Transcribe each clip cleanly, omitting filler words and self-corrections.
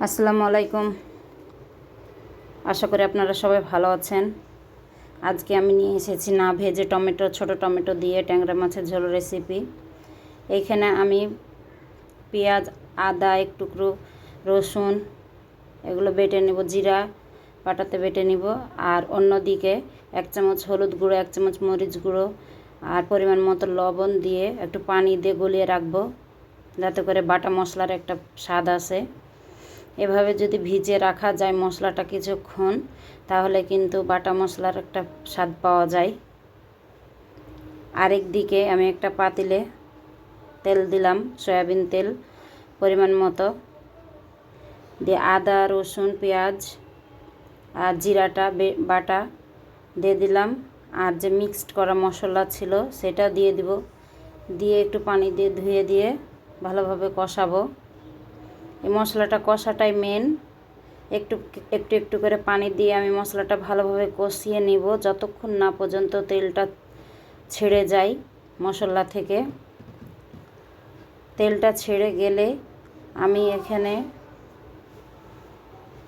আসসালামু আলাইকুম। আশা করি আপনারা সবাই ভালো আছেন। আজকে আমি নিয়ে এসেছি না ভেজে টমেটো, ছোট টমেটো দিয়ে ট্যাংরা মাছের ঝোল রেসিপি। এইখানে আমি পেঁয়াজ, আদা, এক টুকরো রসুন এগুলো বেটে নেব, জিরা বাটাতে বেটে নিব। আর অন্যদিকে 1 চামচ হলুদ গুঁড়ো, 1 চামচ মরিচ গুঁড়ো আর পরিমাণ মতো লবণ দিয়ে একটু পানি দিয়ে গলিয়ে রাখবো, যাতে করে বাটা মশলার একটা স্বাদ আসে। এভাবে যদি ভিজিয়ে রাখা যায় মশলাটা কিছুক্ষণ, তাহলে কিন্তু বাটা মশলার একটা স্বাদ পাওয়া যায়। আরেক দিকে আমি একটা পাতিলে তেল দিলাম, সয়াবিন তেল পরিমাণ মতো দিয়ে আদা, রসুন, পেঁয়াজ আর জিরাটা বাটা দিয়ে দিলাম। আর যে মিক্সড করা মশলা ছিল সেটা দিয়ে দিব, দিয়ে একটু পানি দিয়ে ধুয়ে দিয়ে ভালোভাবে কষাবো। এই মশলাটা কষাটাই মেন। একটু একটু একটু করে পানি দিয়ে আমি মশলাটা ভালোভাবে কষিয়ে নিব, যতক্ষণ না পর্যন্ত তেলটা ছেড়ে যায় মশলা থেকে। তেলটা ছেড়ে গেলে আমি এখানে,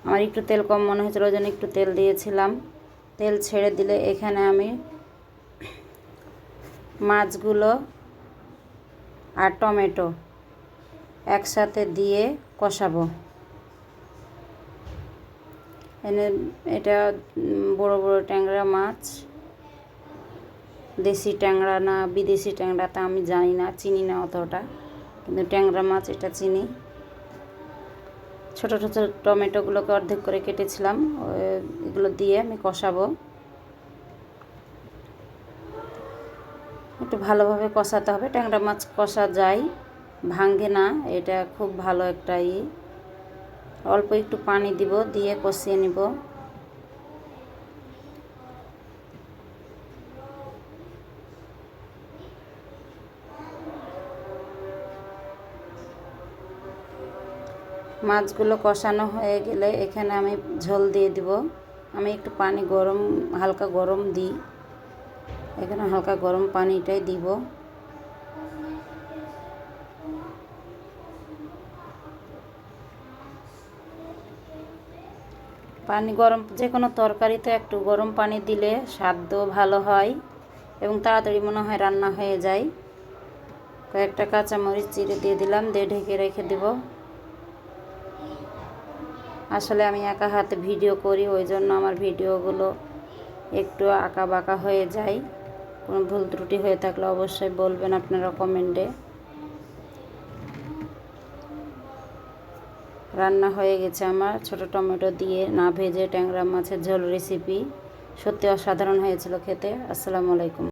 আমার একটু তেল কম মনে হয়েছিল, ওই জন্য একটু তেল দিয়েছিলাম। তেল ছেড়ে দিলে এখানে আমি মাছগুলো আর টমেটো একসাথে দিয়ে কষাবো। এটা বড় বড় ট্যাংরা মাছ, দেশি ট্যাংরা না বিদেশি ট্যাংরা তা আমি জানি না, চিনি না অতটা, কিন্তু ট্যাংরা মাছ এটা চিনি। ছোট ছোট টমেটোগুলোকে অর্ধেক করে কেটেছিলাম, এগুলো দিয়ে আমি কষাবো। একটু ভালোভাবে কষাতে হবে, ট্যাংরা মাছ কষা যায়, ভাঙে না, এটা খুব ভালো একটা অল্প একটু পানি দিব, দিয়ে কষিয়ে নিব। মাছগুলো কষানো হয়ে গেলে এখানে আমি ঝোল দিয়ে দিব। আমি একটু পানি হালকা গরম দিই, এখানে হালকা গরম পানিটাই দিব। পানি গরম, যে কোনো তরকারিতে একটু গরম পানি দিলে স্বাদ ভালো হয় এবং তাড়াতাড়ি মনে হয় রান্না হয়ে যায়। কয়েকটা কাঁচামরিচ চিড়ে দিয়ে দিলাম, দিয়ে ঢেকে রেখে দেব। আসলে আমি একা হাতে ভিডিও করি, ওই জন্য আমার ভিডিওগুলো একটু আঁকা বাঁকা হয়ে যায়। কোনো ভুল ত্রুটি হয়ে থাকলে অবশ্যই বলবেন আপনারা কমেন্টে। রান্না হয়ে গেছে আমার ছোট টমেটো দিয়ে না ভেজে ট্যাংরা মাছের ঝোল রেসিপি। সত্যি অসাধারণ হয়েছিল খেতে। আসসালামু আলাইকুম।